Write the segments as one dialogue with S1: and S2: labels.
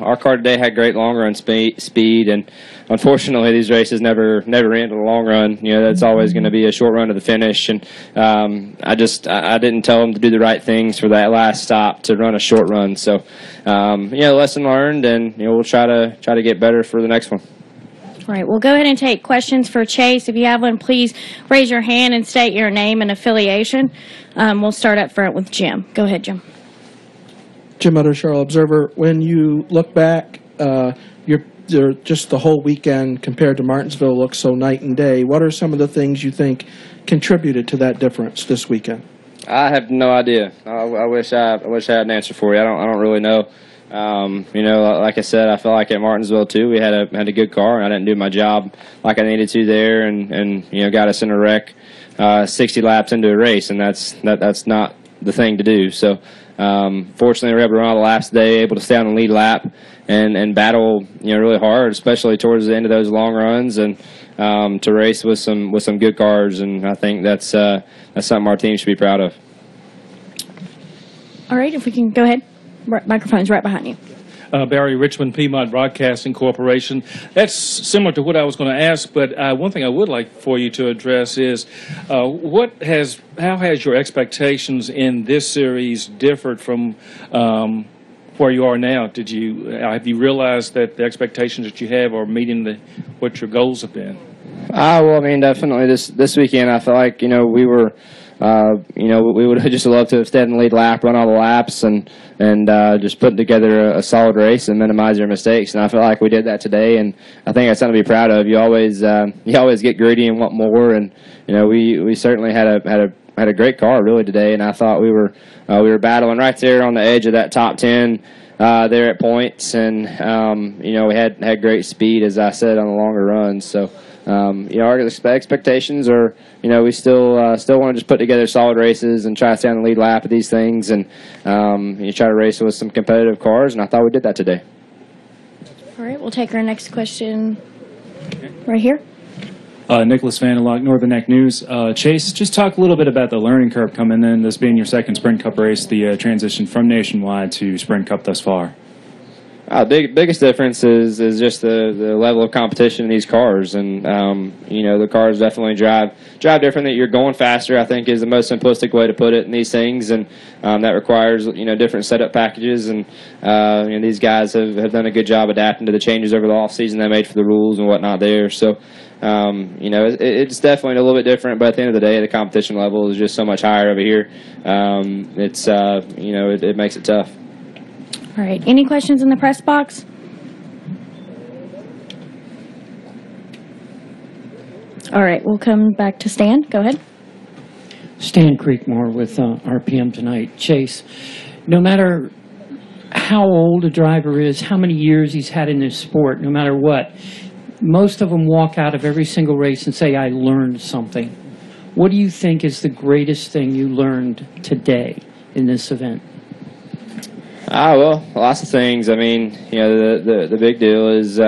S1: our car today had great long run speed, and unfortunately these races never end in the long run. You know, that's always going to be a short run to the finish, and I didn't tell them to do the right things for that last stop to run a short run. So you know, lesson learned, and you know, we'll try to get better for the next one.
S2: All right, we'll go ahead and take questions for Chase. If you have one, please raise your hand and state your name and affiliation. We'll start up front with Jim. Go ahead, Jim.
S3: Jim Utter, Charlotte Observer. When you look back, you're just the whole weekend compared to Martinsville looks so night and day. What are some of the things you think contributed to that difference this weekend?
S1: I have no idea. I wish I had an answer for you. I don't really know. You know, like I said, I felt like at Martinsville too, we had a good car, and I didn't do my job like I needed to there, and you know, got us in a wreck 60 laps into a race, and that's not the thing to do. So fortunately, we were able to run all the laps today, able to stay on the lead lap and battle, you know, really hard, especially towards the end of those long runs, and to race with some good cars, and I think that's something our team should be proud of.
S2: All right, if we can go ahead. Microphone's right behind you.
S4: Barry, Richmond Piedmont Broadcasting Corporation. That's similar to what I was going to ask, but one thing I would like for you to address is how has your expectations in this series differed from where you are now? Have you realized that the expectations that you have are meeting what your goals have been?
S1: Well, I mean, definitely this weekend, I feel like, you know, we were. You know, we would have just loved to have stayed in the lead lap, run all the laps, and just put together a solid race and minimize your mistakes. And I feel like we did that today, and I think that's something to be proud of. You always get greedy and want more, and you know, we certainly had a great car really today, and I thought we were battling right there on the edge of that top 10 there at points, and you know, we had great speed, as I said, on the longer runs. So. You know, our expectations are, you know, we still want to just put together solid races and try to stay on the lead lap of these things, and you try to race with some competitive cars, and I thought we did that today.
S2: All right, we'll take our next question right here.
S5: Nicholas Van Lock, Northern Neck News. Chase, just talk a little bit about the learning curve coming in, this being your second Sprint Cup race, the transition from Nationwide to Sprint Cup thus far.
S1: Biggest difference is just the level of competition in these cars, and you know, the cars definitely drive differently. You're going faster, I think, is the most simplistic way to put it in these things, and that requires, you know, different setup packages, and you know, these guys have done a good job adapting to the changes over the off season they made for the rules and whatnot there. So you know, it's definitely a little bit different, but at the end of the day, the competition level is just so much higher over here. It's you know, it makes it tough.
S2: All right. Any questions in the press box? All right. We'll come back to Stan. Go ahead.
S6: Stan Creekmore with RPM Tonight. Chase, no matter how old a driver is, how many years he's had in this sport, no matter what, most of them walk out of every single race and say, I learned something. What do you think is the greatest thing you learned today in this event?
S1: Well, lots of things. I mean, you know, the big deal is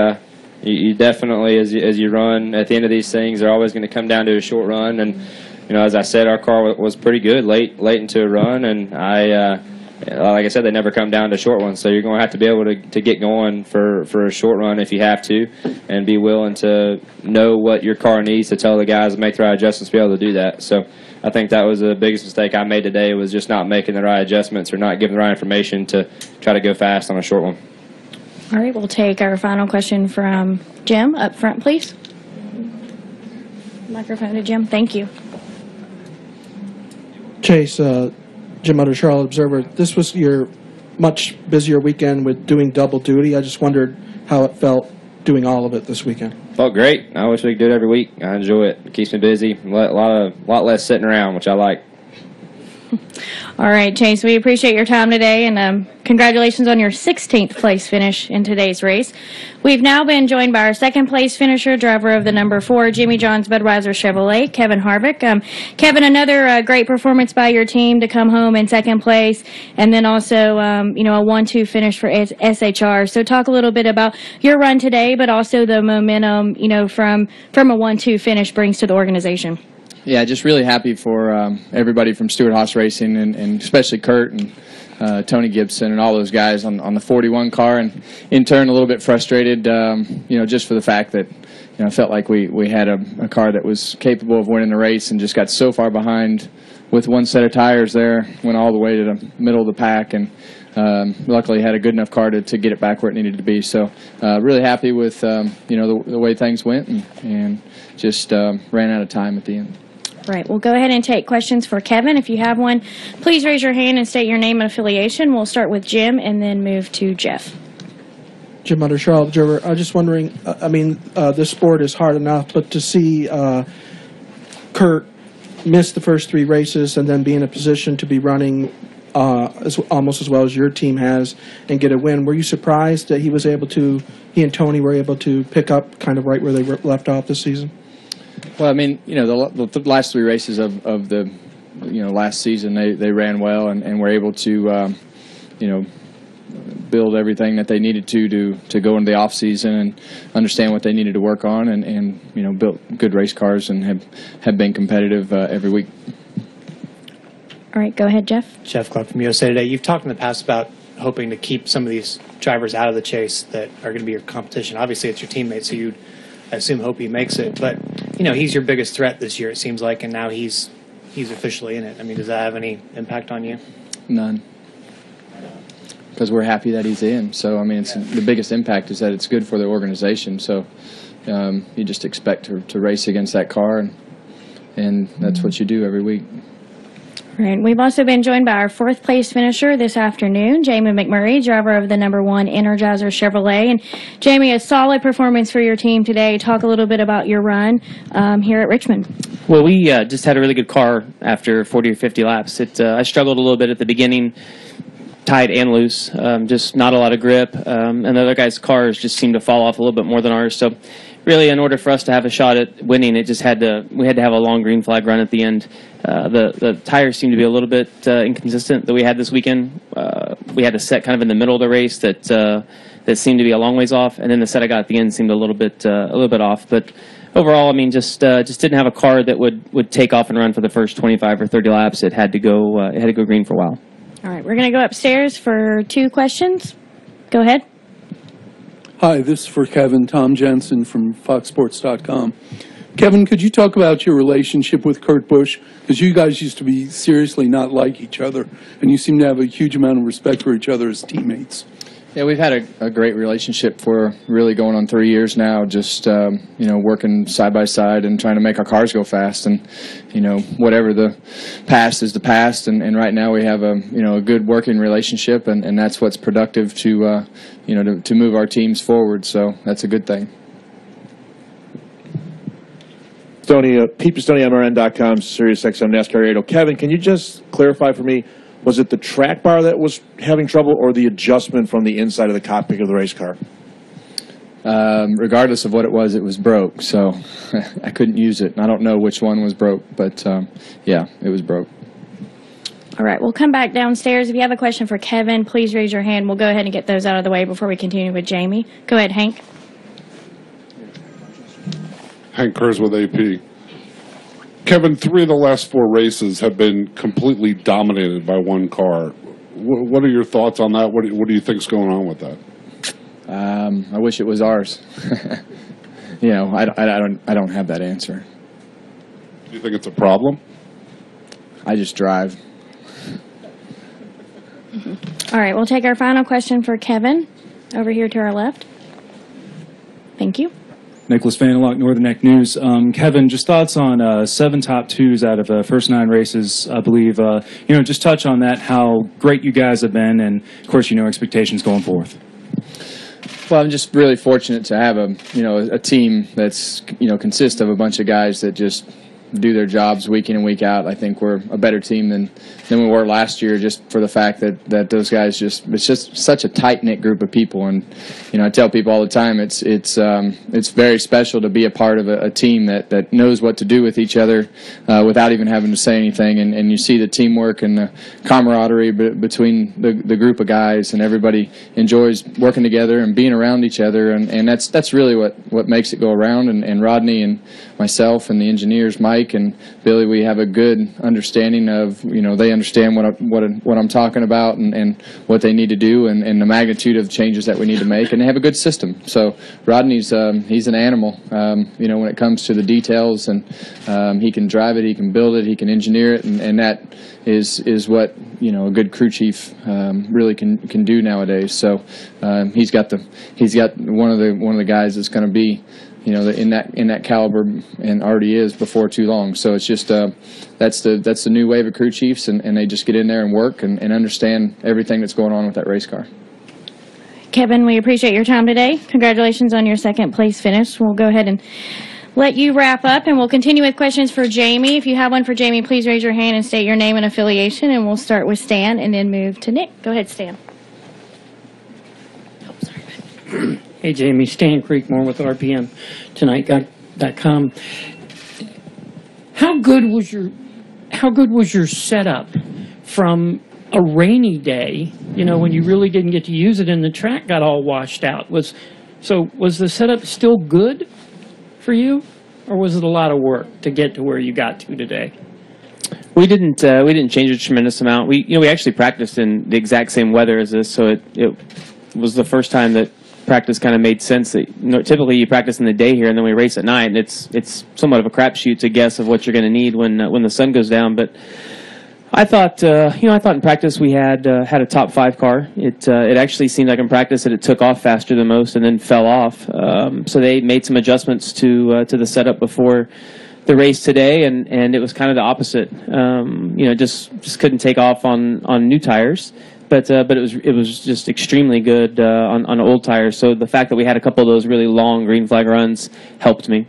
S1: you definitely, as you run at the end of these things, they're always going to come down to a short run. And you know, as I said, our car was pretty good late into a run, and like I said, they never come down to short ones. So you're going to have to be able to get going for a short run if you have to, and be willing to know what your car needs to tell the guys to make the right adjustments to be able to do that. So I think that was the biggest mistake I made today, was just not making the right adjustments or not giving the right information to try to go fast on a short one.
S2: All right, we'll take our final question from Jim up front, please. Microphone to Jim. Thank you.
S3: Chase, Jim Utter, Charlotte Observer. This was your much busier weekend with doing double duty. I just wondered how it felt doing all of it this weekend.
S1: Felt great. I wish we could do it every week. I enjoy it. It keeps me busy. A lot less sitting around, which I like.
S2: All right, Chase, we appreciate your time today, and congratulations on your 16th place finish in today's race. We've now been joined by our second place finisher, driver of the number 4 Jimmy John's Budweiser Chevrolet, Kevin Harvick. Kevin, another great performance by your team to come home in second place, and then also you know, a 1-2 finish for SHR. So talk a little bit about your run today, but also the momentum, you know, from a 1-2 finish brings to the organization.
S7: Yeah, just really happy for everybody from Stewart-Haas Racing, and especially Kurt and
S1: Tony Gibson and all those guys on the 41 car, and in turn a little bit frustrated, just for the fact that I felt like we had a car that was capable of winning the race and just got so far behind with one set of tires there, went all the way to the middle of the pack, and luckily had a good enough car to get it back where it needed to be. So really happy with the way things went, and just ran out of time at the end.
S2: Right. We'll go ahead and take questions for Kevin. If you have one, please raise your hand and state your name and affiliation. We'll start with Jim and then move to Jeff.
S3: Jim Utter, Charlotte Observer. I was just wondering, this sport is hard enough, but to see Kurt miss the first 3 races and then be in a position to be running almost as well as your team has and get a win, were you surprised that he and Tony were able to pick up kind of right where they left off this season?
S1: Well, the last 3 races of the last season, they ran well and were able to build everything that they needed to go into the off season and understand what they needed to work on, and built good race cars and have been competitive every week.
S2: All right, go ahead, Jeff.
S7: Jeff Clark from USA Today. You've talked in the past about hoping to keep some of these drivers out of the chase that are going to be your competition. Obviously, it's your teammate, so you'd, I assume, hope he makes it. But, he's your biggest threat this year, it seems like, and now he's officially in it. Does that have any impact on you?
S1: None. Because we're happy that he's in. So, it's the biggest impact is that it's good for the organization. So you just expect to race against that car, and that's what you do every week.
S2: Right. We've also been joined by our 4th place finisher this afternoon, Jamie McMurray, driver of the number 1 Energizer Chevrolet. And Jamie, a solid performance for your team today. Talk a little bit about your run here at Richmond.
S8: Well, we just had a really good car after 40 or 50 laps. I struggled a little bit at the beginning, tight and loose, just not a lot of grip. And the other guys' cars just seemed to fall off a little bit more than ours. So really, in order for us to have a shot at winning, we had to have a long green flag run at the end. The tires seemed to be a little bit inconsistent that we had this weekend. We had a set kind of in the middle of the race that seemed to be a long ways off, and then the set I got at the end seemed a little bit off. But overall, just didn't have a car that would take off and run for the first 25 or 30 laps. It had to go green for a while.
S2: All right, we're going to go upstairs for 2 questions. Go ahead.
S9: Hi, this is for Kevin. Tom Jensen from FoxSports.com. Kevin, could you talk about your relationship with Kurt Busch? Because you guys used to be seriously not like each other, and you seem to have a huge amount of respect for each other as teammates.
S1: Yeah, we've had a great relationship for really going on 3 years now, just, working side by side and trying to make our cars go fast. And, whatever the past is the past. And right now we have a good working relationship, and that's what's productive to move our teams forward. So that's a good thing.
S10: Stoney, Pete Pistone, MRN.com, SiriusXM NASCAR Radio. Kevin, can you just clarify for me, was it the track bar that was having trouble or the adjustment from the inside of the cockpit of the race car?
S1: Regardless of what it was broke, so I couldn't use it. I don't know which one was broke, but yeah, it was broke.
S2: All right, we'll come back downstairs. If you have a question for Kevin, please raise your hand. We'll go ahead and get those out of the way before we continue with Jamie. Go ahead, Hank.
S11: Hank Kurz with AP. Kevin, 3 of the last 4 races have been completely dominated by one car. What are your thoughts on that? What do you think's going on with that?
S1: I wish it was ours. I don't have that answer.
S11: Do you think it's a problem?
S1: I just drive.
S2: All right, we'll take our final question for Kevin over here to our left. Thank you.
S5: Nicholas Vanderlock, Northern Neck News. Kevin, just thoughts on 7 top 2s out of the first 9 races, I believe. Just touch on that, how great you guys have been, and, of course, expectations going forth.
S1: Well, I'm just really fortunate to have a team that's, consists of a bunch of guys that just do their jobs week in and week out. I think we're a better team than we were last year, just for the fact that those guys it's just such a tight-knit group of people. And I tell people all the time it's very special to be a part of a team that knows what to do with each other without even having to say anything. And you see the teamwork and the camaraderie between the group of guys, and everybody enjoys working together and being around each other. And that's really what makes it go around. And Rodney and myself and the engineers, Mike,
S12: Mike and Billy, we have a good understanding of, they understand what I'm talking about and what they need to do and the magnitude of changes that we need to make, and they have a good system. So Rodney's he's an animal, when it comes to the details, and he can drive it, he can build it, he can engineer it, and that is what a good crew chief really can do nowadays. So he's got one of the guys that's going to be in that caliber, and already is before too long. So it's just that's the new wave of crew chiefs, and they just get in there and work and understand everything that's going on with that race car.
S2: Kevin, we appreciate your time today. Congratulations on your second place finish. We'll go ahead and let you wrap up, and we'll continue with questions for Jamie. If you have one for Jamie, please raise your hand and state your name and affiliation, and we'll start with Stan and then move to Nick. Go ahead, Stan. Oh, sorry.
S6: Hey, Jamie, Stan Creekmore with RPM Tonight.com. How good was your setup from a rainy day, when you really didn't get to use it and the track got all washed out? Was the setup still good for you, or was it a lot of work to get to where you got to today?
S8: We didn't change a tremendous amount. We actually practiced in the exact same weather as this, so it was the first time that practice kind of made sense. That typically you practice in the day here, and then we race at night, and it's somewhat of a crapshoot to guess of what you're going to need when the sun goes down. But I thought in practice we had a top 5 car. It actually seemed like in practice that it took off faster than most and then fell off. So they made some adjustments to the setup before the race today, and it was kind of the opposite. Just couldn't take off on new tires. But it was just extremely good on old tires. So the fact that we had a couple of those really long green flag runs helped me.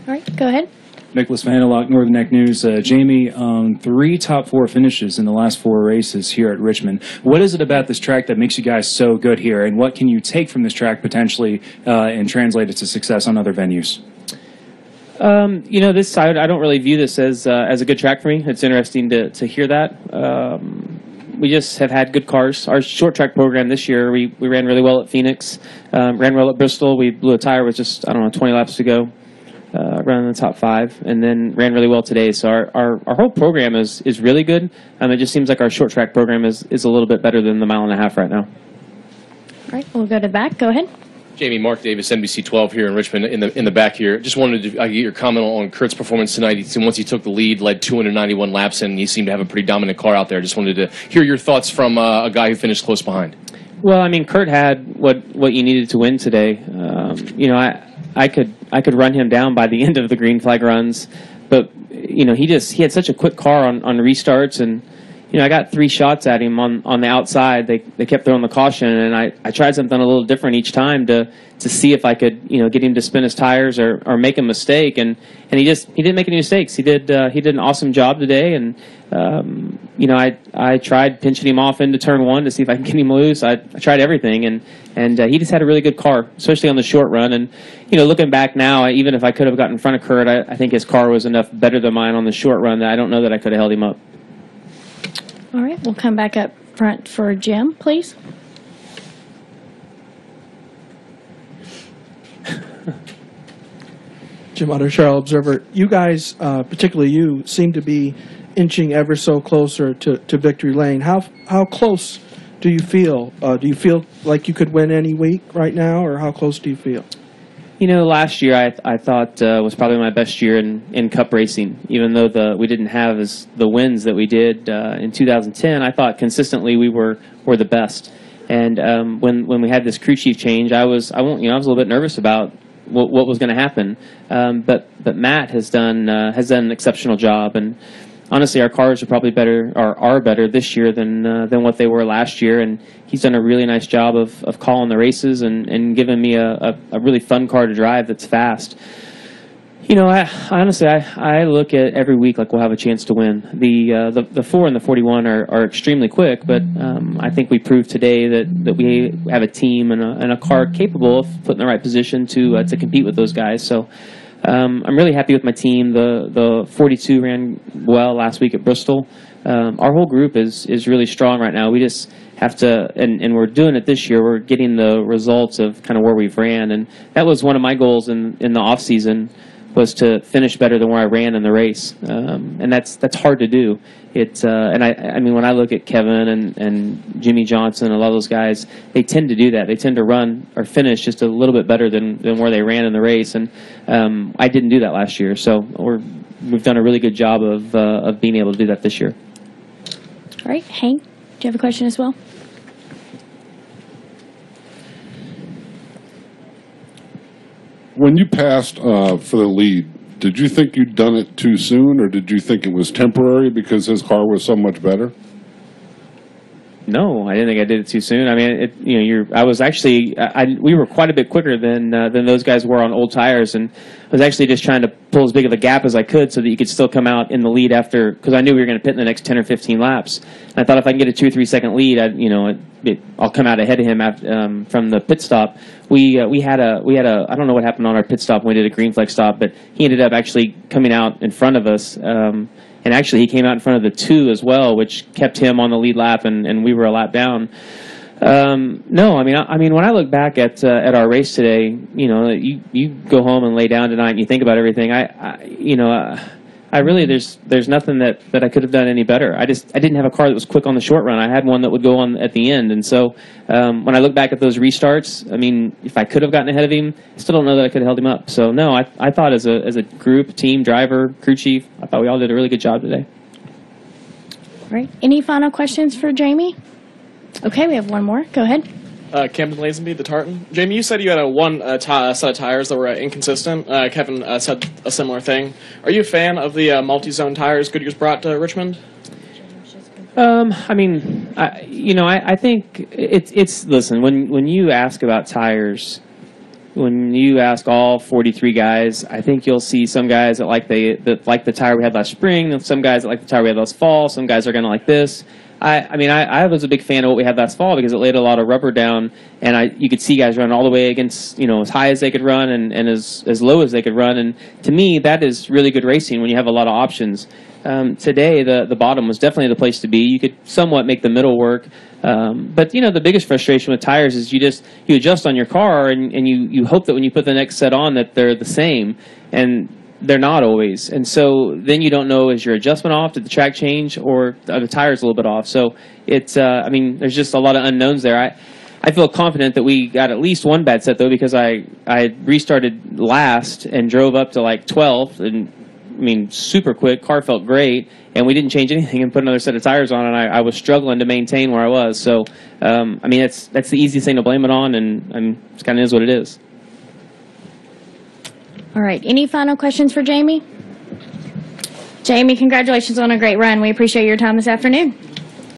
S2: All right, go ahead.
S5: Nicholas Vanderlock, Northern Neck News. Jamie, 3 top 4 finishes in the last 4 races here at Richmond. What is it about this track that makes you guys so good here, and what can you take from this track potentially and translate it to success on other venues?
S8: This side, I don't really view this as a good track for me. It's interesting to hear that. We just have had good cars. Our short track program this year, we ran really well at Phoenix, ran well at Bristol. We blew a tire with just 20 laps to go, running in the top 5, and then ran really well today. So our whole program is really good. It just seems like our short track program is a little bit better than the 1.5 miles right now.
S2: All right, we'll go to the back. Go ahead.
S13: Jamie, Mark Davis, NBC 12 here in Richmond in the back here. Just wanted to get your comment on Kurt's performance tonight. Once he took the lead, led 291 laps, and he seemed to have a pretty dominant car out there. Just wanted to hear your thoughts from a guy who finished close behind.
S8: Well, Kurt had what you needed to win today. I could run him down by the end of the green flag runs, but he had such a quick car on restarts, and I got 3 shots at him on the outside. They kept throwing the caution, and I tried something a little different each time to see if I could get him to spin his tires or make a mistake, and he didn't make any mistakes. He did an awesome job today, and I tried pinching him off into turn 1 to see if I can get him loose. I tried everything, and he just had a really good car, especially on the short run. And looking back now, even if I could have gotten in front of Kurt, I think his car was enough better than mine on the short run that I don't know that I could have held him up.
S2: All right, we'll come back up front for Jim, please.
S3: Jim Utter, Charlotte Observer. You guys, particularly you, seem to be inching ever so closer to victory lane. How close do you feel? Do you feel like you could win any week right now, or how close do you feel?
S8: Last year I thought was probably my best year in Cup racing. Even though we didn't have the wins that we did in 2010, I thought consistently we were the best. And when we had this crew chief change, I was a little bit nervous about what was going to happen. But Matt has done an exceptional job, and honestly, our cars are probably better, or are better this year than what they were last year. And he's done a really nice job of calling the races and giving me a really fun car to drive that's fast. I look at every week like we'll have a chance to win. The 4 and the 41 are extremely quick, but I think we proved today that we have a team and a car capable of putting the right position to compete with those guys. So I'm really happy with my team. The 42 ran well last week at Bristol. Our whole group is really strong right now. We just have to, and we're doing it this year. We're getting the results of kind of where we've ran, and that was one of my goals in the off season. was to finish better than where I ran in the race, and that's hard to do. It's and I mean when I look at Kevin and Jimmy Johnson, a lot of those guys, they tend to do that. They tend to run or finish just a little bit better than where they ran in the race, and I didn't do that last year. So we've done a really good job of being able to do that this year.
S2: All right, Hank, do you have a question as well?
S11: When you passed for the lead, did you think you'd done it too soon, or did you think it was temporary because his car was so much better?
S8: No, I didn't think I did it too soon. I mean, I was actually, we were quite a bit quicker than those guys were on old tires, and I was actually just trying to pull as big of a gap as I could so that you could still come out in the lead after, because I knew we were going to pit in the next 10 or 15 laps. And I thought if I can get a 2 or 3 second lead, I'll come out ahead of him from the pit stop. We had a I don't know what happened on our pit stop when we did a green flag stop, but he ended up actually coming out in front of us. And actually, he came out in front of the 2 as well, which kept him on the lead lap, and we were a lap down. No, I mean, when I look back at our race today, you go home and lay down tonight and you think about everything. I really there's nothing that I could have done any better. I didn't have a car that was quick on the short run. I had one that would go on at the end, and so when I look back at those restarts, I mean, if I could have gotten ahead of him, I still don't know that I could have held him up. So no, I thought as a group, team, driver, crew chief, I thought we all did a really good job today.
S2: All right. Any final questions for Jamie? Okay, we have one more. Go ahead.
S14: Camden Lazenby, the Tartan. Jamie, you said you had one set of tires that were inconsistent. Kevin said a similar thing. Are you a fan of the multi-zone tires Goodyear's brought to Richmond?
S8: I mean, I think it's listen, when you ask about tires, when you ask all 43 guys, I think you'll see some guys that like the tire we had last spring, and some guys that like the tire we had last fall. Some guys are going to like this. I was a big fan of what we had last fall because it laid a lot of rubber down, and you could see guys run all the way against, as high as they could run and as low as they could run. And to me, that is really good racing when you have a lot of options. Today, the bottom was definitely the place to be. You could somewhat make the middle work. But, the biggest frustration with tires is you adjust on your car and you hope that when you put the next set on that they're the same. And they're not always. And so then you don't know, is your adjustment off? Did the track change? Or are the tires a little bit off? So it's, there's just a lot of unknowns there. I feel confident that we got at least one bad set, though, because I restarted last and drove up to like 12th. And, super quick. Car felt great. And we didn't change anything and put another set of tires on. And I was struggling to maintain where I was. So, that's the easiest thing to blame it on. And it kind of is what it is.
S2: All right. Any final questions for Jamie? Jamie, congratulations on a great run. We appreciate your time this afternoon.